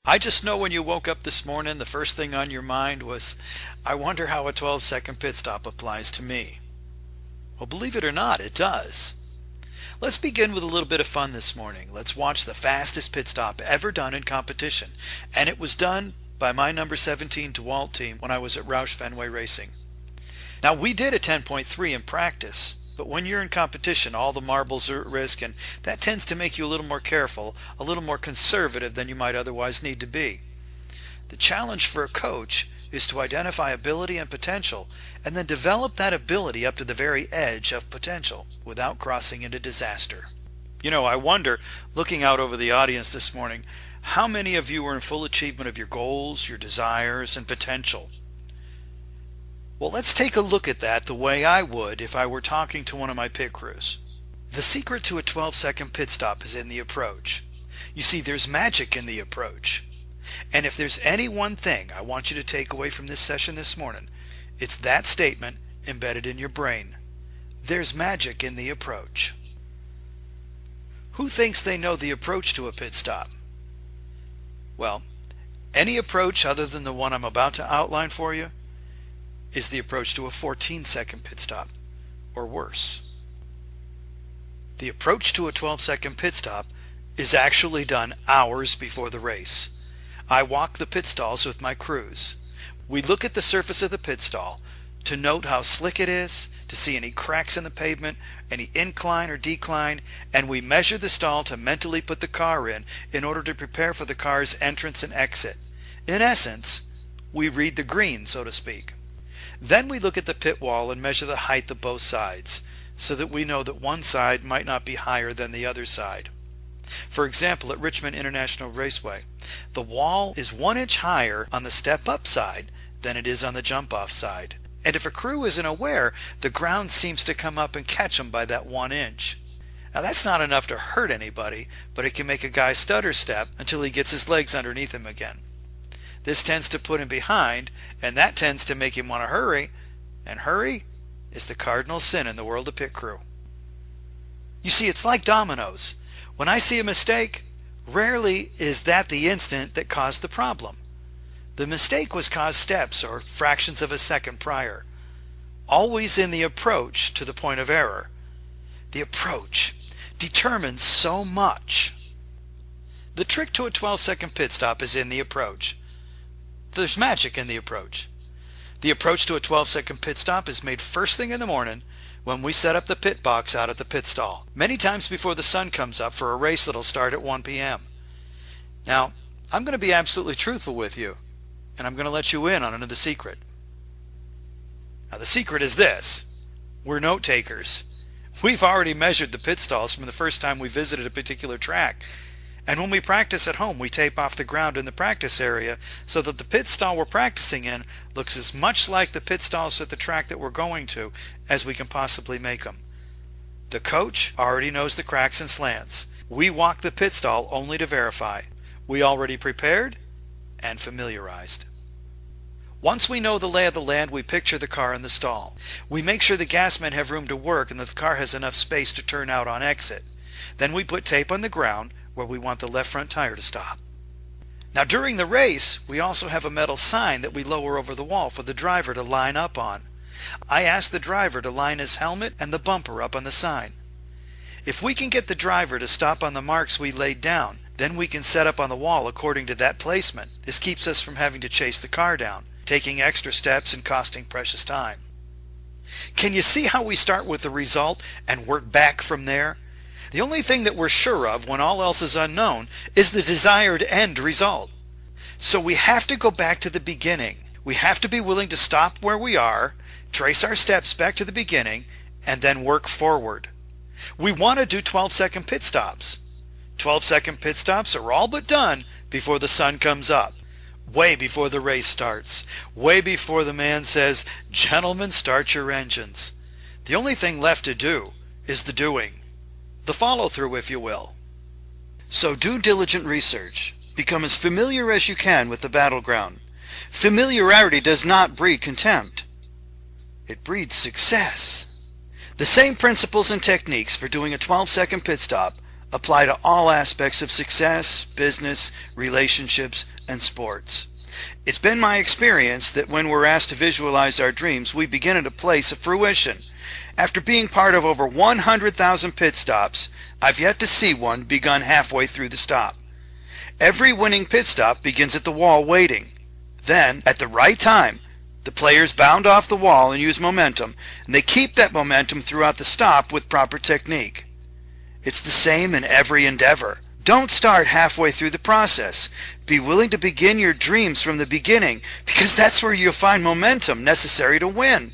I just know when you woke up this morning, the first thing on your mind was, I wonder how a 12-second pit stop applies to me. Well, believe it or not, it does. Let's begin with a little bit of fun this morning. Let's watch the fastest pit stop ever done in competition. And it was done by my number 17 DeWalt team when I was at Roush Fenway Racing. Now, we did a 10.3 in practice. But when you're in competition, all the marbles are at risk, and that tends to make you a little more careful, a little more conservative than you might otherwise need to be. The challenge for a coach is to identify ability and potential, and then develop that ability up to the very edge of potential without crossing into disaster. You know, I wonder, looking out over the audience this morning, how many of you are in full achievement of your goals, your desires, and potential? Well, let's take a look at that the way I would if I were talking to one of my pit crews. The secret to a 12-second pit stop is in the approach. You see, there's magic in the approach. And if there's any one thing I want you to take away from this session this morning, it's that statement embedded in your brain. There's magic in the approach. Who thinks they know the approach to a pit stop? Well, any approach other than the one I'm about to outline for you is the approach to a 14-second pit stop, or worse. The approach to a 12-second pit stop is actually done hours before the race. I walk the pit stalls with my crews. We look at the surface of the pit stall to note how slick it is, to see any cracks in the pavement, any incline or decline, and we measure the stall to mentally put the car in order to prepare for the car's entrance and exit. In essence, we read the green, so to speak. Then we look at the pit wall and measure the height of both sides, so that we know that one side might not be higher than the other side. For example, at Richmond International Raceway, the wall is 1 inch higher on the step-up side than it is on the jump-off side. And if a crew isn't aware, the ground seems to come up and catch them by that 1 inch. Now that's not enough to hurt anybody, but it can make a guy stutter step until he gets his legs underneath him again. This tends to put him behind, and that tends to make him want to hurry, and hurry is the cardinal sin in the world of pit crew. You see, it's like dominoes. When I see a mistake, rarely is that the instant that caused the problem. The mistake was caused steps or fractions of a second prior, always in the approach to the point of error. The approach determines so much. The trick to a 12-second pit stop is in the approach. There's magic in the approach. The approach to a 12-second pit stop is made first thing in the morning when we set up the pit box out at the pit stall, many times before the sun comes up for a race that'll start at 1 p.m. Now, I'm going to be absolutely truthful with you, and I'm going to let you in on another secret. Now, the secret is this. We're note takers. We've already measured the pit stalls from the first time we visited a particular track. And when we practice at home, we tape off the ground in the practice area so that the pit stall we're practicing in looks as much like the pit stalls at the track that we're going to as we can possibly make them. The coach already knows the cracks and slants. We walk the pit stall only to verify. We already prepared and familiarized. Once we know the lay of the land, we picture the car in the stall. We make sure the gasmen have room to work and that the car has enough space to turn out on exit. Then we put tape on the ground where we want the left front tire to stop. Now during the race, we also have a metal sign that we lower over the wall for the driver to line up on. I ask the driver to line his helmet and the bumper up on the sign. If we can get the driver to stop on the marks we laid down, then we can set up on the wall according to that placement. This keeps us from having to chase the car down, taking extra steps and costing precious time. Can you see how we start with the result and work back from there? The only thing that we're sure of when all else is unknown is the desired end result. So we have to go back to the beginning. We have to be willing to stop where we are, trace our steps back to the beginning, and then work forward. We want to do 12-second pit stops. 12-second pit stops are all but done before the sun comes up, way before the race starts, way before the man says, "Gentlemen, start your engines." The only thing left to do is the doing. The follow-through, if you will. So do diligent research. Become as familiar as you can with the battleground. Familiarity does not breed contempt. It breeds success. The same principles and techniques for doing a 12-second pit stop apply to all aspects of success, business, relationships, and sports. It's been my experience that when we're asked to visualize our dreams, we begin at a place of fruition. After being part of over 100,000 pit stops, I've yet to see one begun halfway through the stop. Every winning pit stop begins at the wall waiting. Then, at the right time, the players bound off the wall and use momentum, and they keep that momentum throughout the stop with proper technique. It's the same in every endeavor. Don't start halfway through the process. Be willing to begin your dreams from the beginning, because that's where you'll find momentum necessary to win.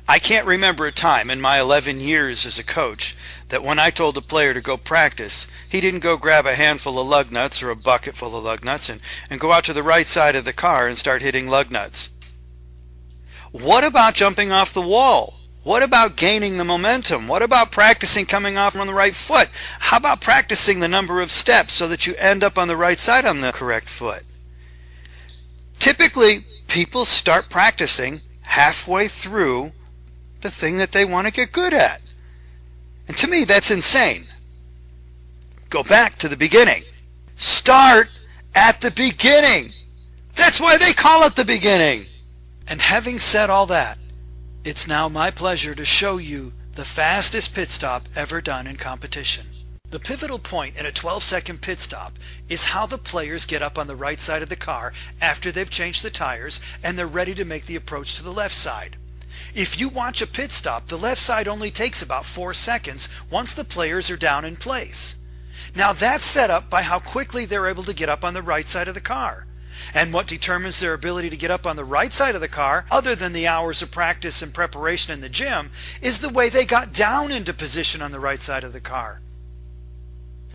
I can't remember a time in my 11 years as a coach that when I told a player to go practice, he didn't go grab a handful of lug nuts or a bucket full of lug nuts and go out to the right side of the car and start hitting lug nuts. What about jumping off the wall? What about gaining the momentum? What about practicing coming off on the right foot? How about practicing the number of steps so that you end up on the right side on the correct foot? Typically, people start practicing halfway through the thing that they want to get good at. And to me, that's insane. Go back to the beginning. Start at the beginning. That's why they call it the beginning. And having said all that, it's now my pleasure to show you the fastest pit stop ever done in competition. The pivotal point in a 12-second pit stop is how the players get up on the right side of the car after they've changed the tires and they're ready to make the approach to the left side. If you watch a pit stop, the left side only takes about 4 seconds once the players are down in place. Now that's set up by how quickly they're able to get up on the right side of the car. And what determines their ability to get up on the right side of the car, other than the hours of practice and preparation in the gym, is the way they got down into position on the right side of the car.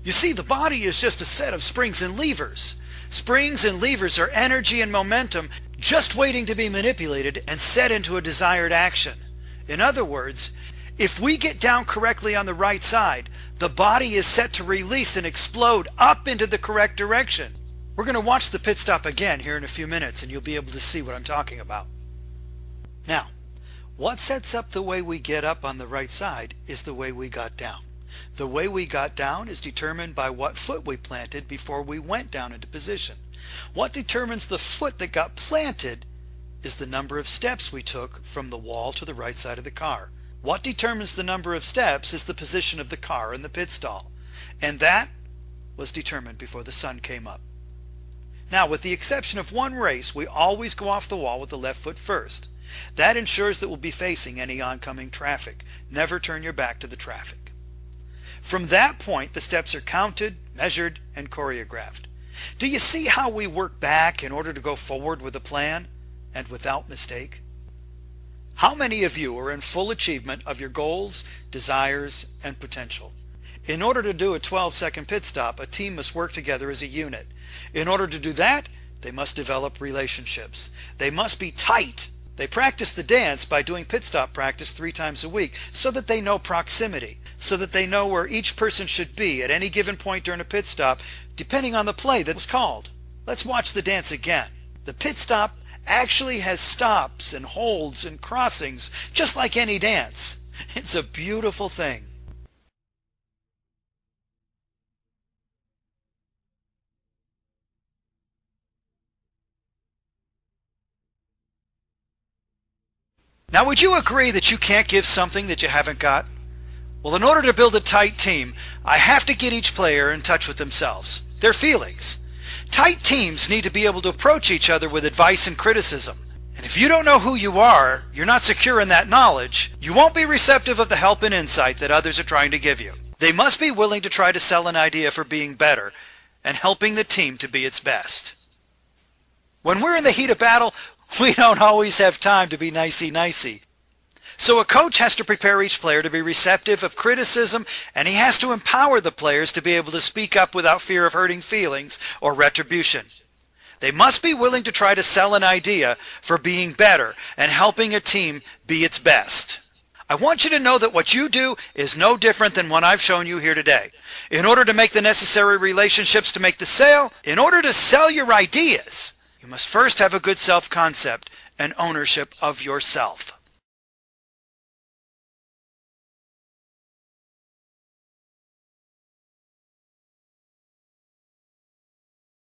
You see, the body is just a set of springs and levers. Springs and levers are energy and momentum just waiting to be manipulated and set into a desired action. In other words, if we get down correctly on the right side, the body is set to release and explode up into the correct direction. We're going to watch the pit stop again here in a few minutes and you'll be able to see what I'm talking about. Now, what sets up the way we get up on the right side is the way we got down. The way we got down is determined by what foot we planted before we went down into position. What determines the foot that got planted is the number of steps we took from the wall to the right side of the car. What determines the number of steps is the position of the car in the pit stall. And that was determined before the sun came up. Now, with the exception of one race, we always go off the wall with the left foot first. That ensures that we'll be facing any oncoming traffic. Never turn your back to the traffic. From that point, the steps are counted, measured, and choreographed. Do you see how we work back in order to go forward with a plan and without mistake? How many of you are in full achievement of your goals, desires, and potential? In order to do a 12-second pit stop, a team must work together as a unit. In order to do that, they must develop relationships. They must be tight. They practice the dance by doing pit stop practice 3 times a week so that they know proximity, so that they know where each person should be at any given point during a pit stop, depending on the play that was called. Let's watch the dance again. The pit stop actually has stops and holds and crossings, just like any dance. It's a beautiful thing. Now, would you agree that you can't give something that you haven't got? Well, in order to build a tight team, I have to get each player in touch with themselves, their feelings. Tight teams need to be able to approach each other with advice and criticism. And if you don't know who you are, you're not secure in that knowledge, you won't be receptive of the help and insight that others are trying to give you. They must be willing to try to sell an idea for being better and helping the team to be its best. When we're in the heat of battle, we don't always have time to be nicey-nicey. So a coach has to prepare each player to be receptive of criticism, and he has to empower the players to be able to speak up without fear of hurting feelings or retribution. They must be willing to try to sell an idea for being better and helping a team be its best. I want you to know that what you do is no different than what I've shown you here today. In order to make the necessary relationships to make the sale, in order to sell your ideas, you must first have a good self-concept and ownership of yourself.